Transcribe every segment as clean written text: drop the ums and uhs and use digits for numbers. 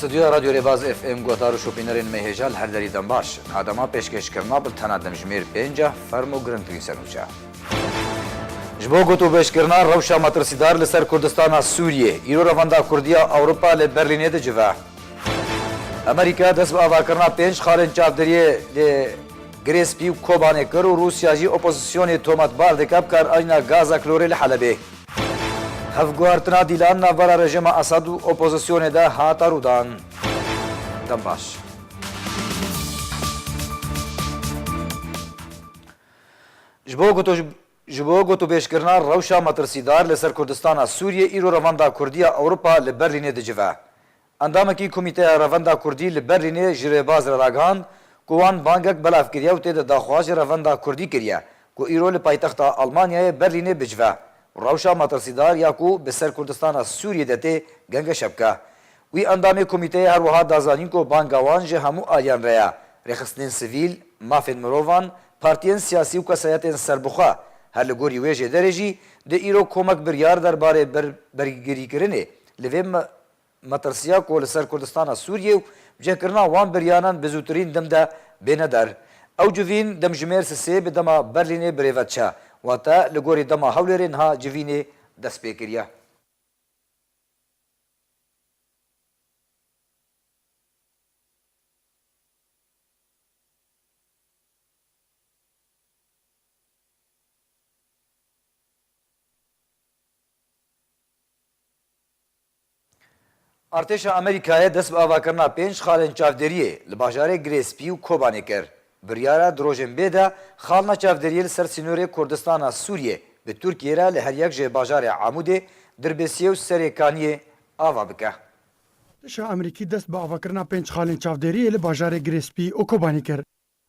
استودیو رادیو ریباز اف ام گوتار و شوپینرین مهجال هر دری دنباش آدما پیشکش کرنا بل تنها دمجمیر پنجه فرمو گرنتری سنوچه جبو گوتو بیش کرنا روشا مترسیدار لسر کردستان سوریه ایرو رواندا کردیا اوروپا لبرلینه ده جوه امریکا دست با آوا کرنا پنج خالن چافدریه ده گریسپی و کوبانه کر و روسیا جی اپوزیسیون تومت بار دکاب کار اینا گازا کلوری لحلبه هفگوارتنا دیلان نوارا رژیم اسد و اپوزیسیون ده هاتا رودان دنباش جبو گوتو بیش کرنا روشا مترسیدار لسر کردستان سوریه ایرو رواندا کردیا اوروپا لبرلینه دجوه اندامکی کمیته رواندا کردی لبرلینه جره باز راگان کوان بانگک بلاف کریا و تید داخواج رواندا کردی کریا کو ایرو لپایتخت آلمانیای برلینه بجوه روشا مترسیدار یا کو بسر کردستان سوریه دته گنگ شبکه وی اندام کمیته هر وها دازانین کو بانگاوان جه همو آلیان ریا رخصتین سیویل مافن مروان پارتیان سیاسی و کسایتین سربخوا هر لگوری ویجه درجی ده ایرو کمک بریار درباره برگیری کرنه لویم مترسیا کو لسر کردستان سوریه جه کرنا وان بریانان بزوترین دم ده بینه در او جوین دم جمیر سه بدما برلینه بریوتشا واتا لگوری دما هولرین ها جوینه دست پیکریا ارتش امریکای دست به آوا کرنا پنج خالن چافدریه لباجاره گریسپی و کوبانه کر بریارا دروژن بیدا خالنا چافدریه لسر سینور کردستان سوریه به ترکیه را لهر یک جه باجار عموده دربسیه و سریکانیه آوا بکه ارتش امریکی دست به آوا کرنا پنج خالن چافدریه لباجاره گریسپی و کوبانه کر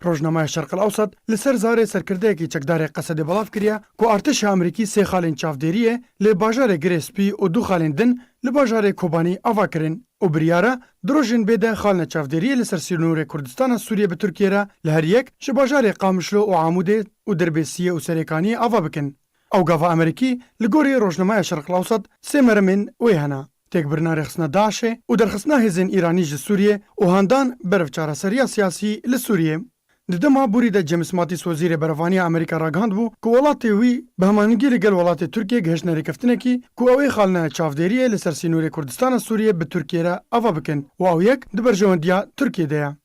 روزنامه شرق الاوسط لسر زاره سرکرده کی چکدار قصد بلاف کریا کو ارتش امریکی سه خالن چافدریه لباجاره گریسپی و دو خالن دن لباجاره کوبانی آوا کرن او بریاره دروژن بده خالن چافدریه لسر سینور کردستان سوریه به ترکیه را لهر یک شباجاره قامشلو و عموده و دربسیه و سریکانی آوا بکن او گاوا امریکی لگوری روزنامه شرق الاوسط سه مرمن ویهنا تک برنا رخصنا داعشه و درخصنا هزین ایرانی ج سوریه و هندان برف چارەسەریya سیاسی لسوریه دما بوری د جیمز ماتیس وزیر بروانی امریکا راگاند بو کو ولاتی وی به همانگی لگل ولات ترکیه گهشنری کفتنه کی کو اوی خالنا چافدریه لسر سینور کردستان سوریه به ترکیه را آوا بکن و او یک دبرجوندیا ترکیه ده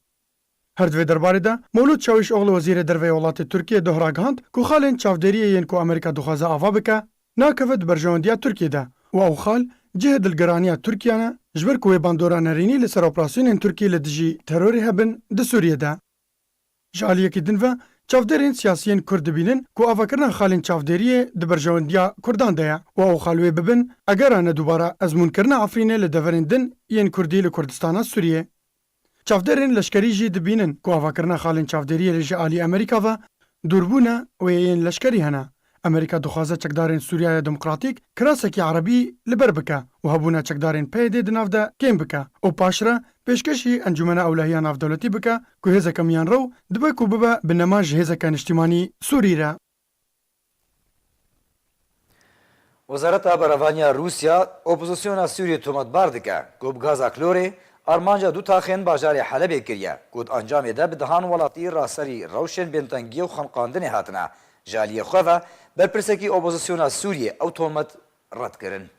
هر دوی درباره ده مولود چاوش اغل وزیر دروی ولات ترکیه ده راگاند کو خالن چافدریه ین کو امریکا دخوازه آوا بکه ناکوه دبرجوندیا ترکیه ده و او خال جه دلگرانیا ترکیه نه جبر کوی باندورا نرینی لسر اپراسیون ترکیه لدجی تروری هبن ده سوریه ده جالیه کی دنوه چافدرین سیاسیین کرد بینن کو آواکرنا خالین چافدریه دبرجوندیا کردان ده و او خالوی ببن اگر آن دوباره ازمون کرنا عفرینه لدورین دن ین کردی لکردستان سوریه چافدرین لشکری جی دبینن کو آواکرنا خالین چافدریه لجالی امریکا و دوربونه و ین لشکری هنه امریکا دخوازه چکدارین سوریه دموکراتیک کراسکی عربی لبربکه و هبونه چکدارین پیده دناف ده کم بکه و پاشره پیشکشی انجمن اولهیان ناف دولتی بکه که هزا میان رو دبه کو ببه بنماج هزا اجتماعی سوری را وزارت بروانیا روسیا اپوزیسیون سوریه تومت باردکه گوب گازا کلوری ارمانجا دو تاخین باجار حلب کریا کود انجام ده بدهان ولاتی راسری روشن بنتنگی و خنقاندن هاتنه جالیه خواه برپرسکی اپوزیسیون سوریه او تومت رد کرن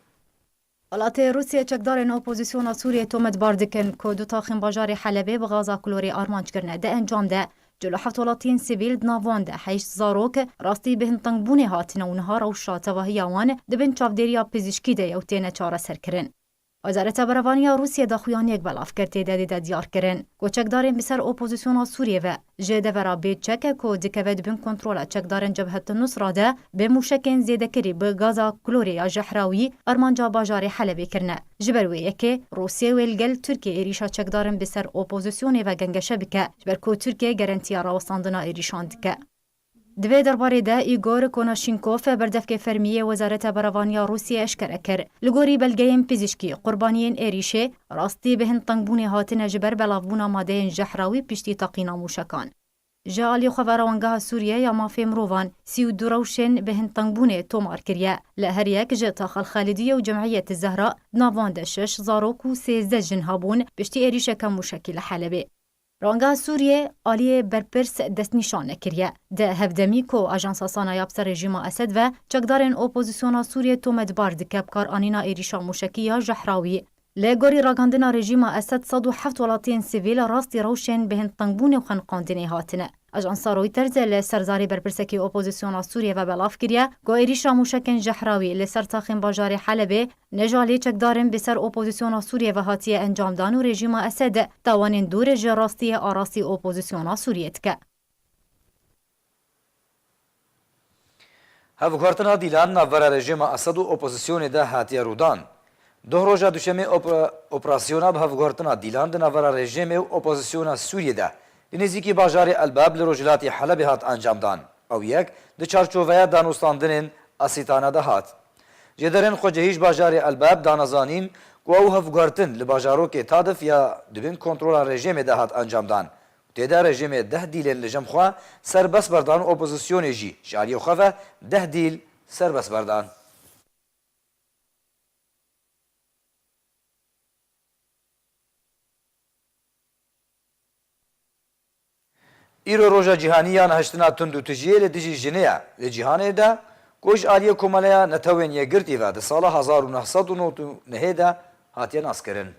ولات روسیه چکدارن اپوزیسیون سوریه تومت باردکن که دو تاخین باجار حلبه به غازا کلوری آرمانج کرنه ده انجام ده جلو حفت ولاتین سیویل دناوان ده حیش زاروک راستی به هنتنگ بونه هاتنه ونها روشا تواهی آوان دبن چافدریا پزشکی ده یو تینه چاره سر کرن وزارت بروانیا روسیه داخویان یک بلاف کرده ده دیار کرن که چکدارن بسر اپوزیسیون سوریه و جده ورا بیت چکه که دکوید بین کنترول چکدارن جبهت نصره ده به موشکین زیده کری به گازا کلوری یا جحراوی ارمانجا باجار حلبی کرنه جبرویه که روسیه ویلگل ترکیه ایریشا چکدارن بسر اپوزیسیون و گنگشه بکه جبر که ترکیه گرانتیا راوستاندنا ایریشاند که دوی درباره ده ایگور کوناشینکوف بردفک فرمیه وزارت بروانیا روسیه اشکره کر لگوری بلگیم پزشکی قربانیین ایریشه راستی به هنتنگ بونه هاتن جبر بلافبونا ماده جحراوی پشتی تاقینا موشکان جالی خبرانگاه سوریه یا مافی مروان 32 روشن به هنتنگبونه تومار کریه لهر یک جتا خالدیه و جمعیت زهراء ناواند 6 زاروک و 13 جنهابون بشتی ایریشه که مشکل حلبه. رانگاه سوریه آلیه برپرس دست نشانه کریه. ده هفدمی که اجانس سانای ابسر رژیم اسد و چکدارن اپوزیسیون سوریه تومت بارد کبکار آنینا ایریشا مشکیه جحراوی. لگوری راگاندنا رژیم اسد 107 ولاتی سیویل راستی روشن به هنتنگبون و خنقاندنی هاتنه. اجانس رویترز لسرزاری برپرسکی اپوزیسیون سوریه و بلاف کریه گو ایریشا مشکن جحراوی لسر تاخین باجار حلبه نجالی چکدارن بسر اپوزیسیون سوریه و هاتیه انجام دان و رژیم اسد توانین دور جراستی آراستی اپوزیسیون سوریه تکه. هفگارتنا دیلان ناور رژیم اسد و اپوزیسیون ده هاتیه رودان. دو روزا دوشنبه اپراسیونا به هفگارتنا دیلان ده ناور رژیم و اپوزیسیون سوریه ده لنزیکی باجار الباب لروجلاتی حلب هات انجام دان او یک ده چارچوبه دانوستاندن اسیتانه ده هات. جدرن خوجهیش باجار الباب دانزانین گو او هفگارتن لباجارو که تادف یا دبین کنترول رژیم ده هات انجام دان. تیدا رژیم 10 دیل لجم خوا سربس بردان اپوزیسیون جی جاریو خوا 10 دیل سربس بردان. ایرو روژا جیهانیان هشتنا تندو تجیه لدیجی جنیا لجیهانه ده کوش آلیه کمالیا نتوین یه گرتی و ده سال 1999 ده هاتیه ناس کرن.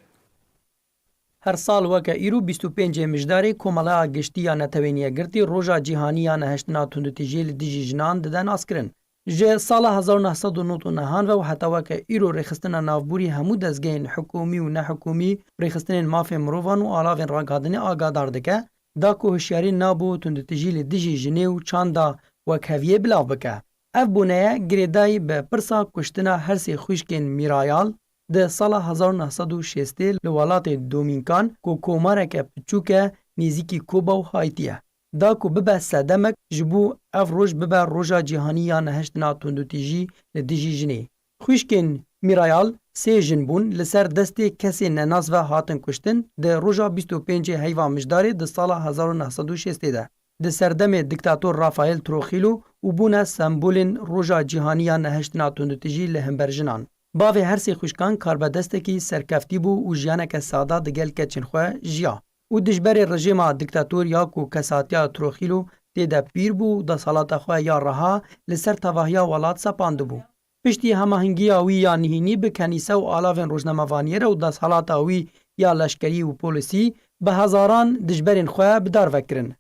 هر سال وکه ایرو 25 مجداری کمالا گشتیا نتوینیه گرتی روژا جیهانیان هشتنا تندو تجیه لدیجی جنان ده ناس کرن. جه سال 1999 و حتی وکه ایرو ریخستنا نافبوری همو دزگین حکومی و نه حکومی ریخستنین مافی مروان و آلاوین رانگادنی آگادار دکه دا که هشیاری نابو تندتجیل دیجی جنیو چاندا وکهویه بلاو بکه. اف بونه گریدای به پرسا کشتنا هرسی خوشکین میرایال ده سال 1960 لولات دومینکان که کومارک پچوکه نیزیکی کوبا و هایتیه. دا که ببه سدمک جبو اف روش ببه روژا جیهانی یا نهشتنا تندتجی لدیجی جنی. خوشکین میرایال سه جنبون لسر دستی کسی نناز و هاتن کشتن ده روژا 25 حیوان مجداری ده سال 1960 ده. ده سردم دکتاتور رافائل تروخیلو و بونه سمبولین روژا جیهانیا نهشتنا تندتجی لهمبرجنان. باوی هرسی خوشکان کاربه دستکی سرکفتی بو و جیانک ساده دگل کچنخواه جیا. و دجبر رژیم دکتاتور یا کو کساتیا تروخیلو تیده پیر بو ده سالات خواه یا رها لسر تواهیا ولات سپاند بو. پشتی هماهنگی آوی یا نهینی به کنیسه و آلاوین روزنامه‌وانیه و دست حالات آوی یا لشکری و پولیسی به هزاران دجبرین خواه بدار وکرن.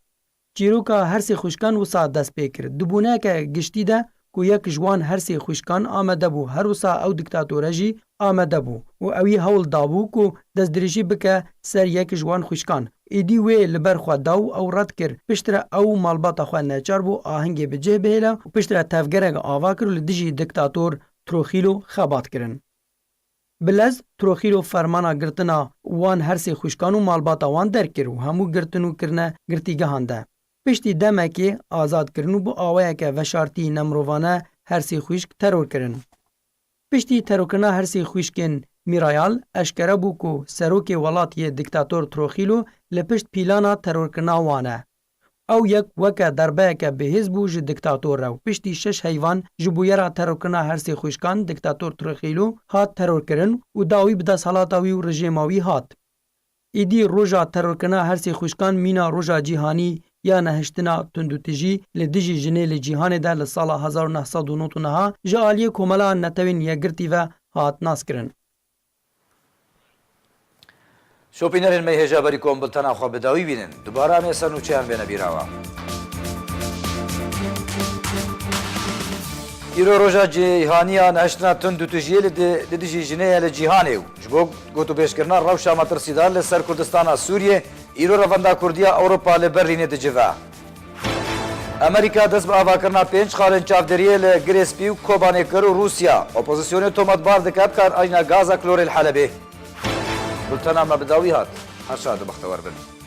چیروکا هرسی خوشکان وسا دست پیکر. دبونه که گشتی ده که یک جوان هرسی خوشکان آمده بو هر وسا او دکتاتوره جی آمده بو و اوی هول دابو که دست درجی بکه سر یک جوان خوشکان. ایدی وی لبر خوا داو او رد کر پشتر او مالباتا خوا نچار بو آهنگ بجه بهلا و پشتر تفگرگ آوا کر لدیجی دکتاتور تروخیلو خبات کرن. بلز تروخیلو فرمانا گرتنا وان هرسی خوشکانو مالباتا وان در کرو همو گرتنو کرنه گرتیگه هنده. پشتی دمکی آزاد کرنو بو آوه که وشارتی نمروانه هرسی خوشک ترور کرن. پشتی ترور کرنه هرسی خوشکن میرایال اشکره بو کو سروک ولاتی دکتاتور تروخیلو لپشت پیلانا ترور کرنا وانه. او یک وکه دربه که به حزبو ج دکتاتور رو پشتی 6 حیوان جبویرا ترور کرنا هرسی خوشکان دکتاتور تروخیلو هات ترور کرن و داوی بده سالاتاوی و رژیماوی هات. ایدی روژا ترور کرنا هرسی خوشکان مینا روژا جیهانی یا نهشتنا تندوتجی لدیجی جنه لجیهان ده لسال 1999 جالیه کوملا نتوین یگرتی و هات ناس کرن. شوپینرین می هجا بری کوم بلتنا خواه بداوی بینن دوباره همی سنو چه هم بینه بیراوا ایرو روژا جیهانیا نهشتنا تندو تجیه لدیجی جنه لجیهانه جبو گوتو بیش کرنا روشا مترسیدار لسر کردستان سوریه ایرو روندا کردیا اوروپا لبرلینه دجوه امریکا دست به آوا کرنا 5 خالن چافدریه لگریسپی و کوبانه کر و روسیا اپوزیسیون تومت بار دکب کار اینا گازا کلور الحلبه بلتنا ما بداوی هات هر شاد بختور بن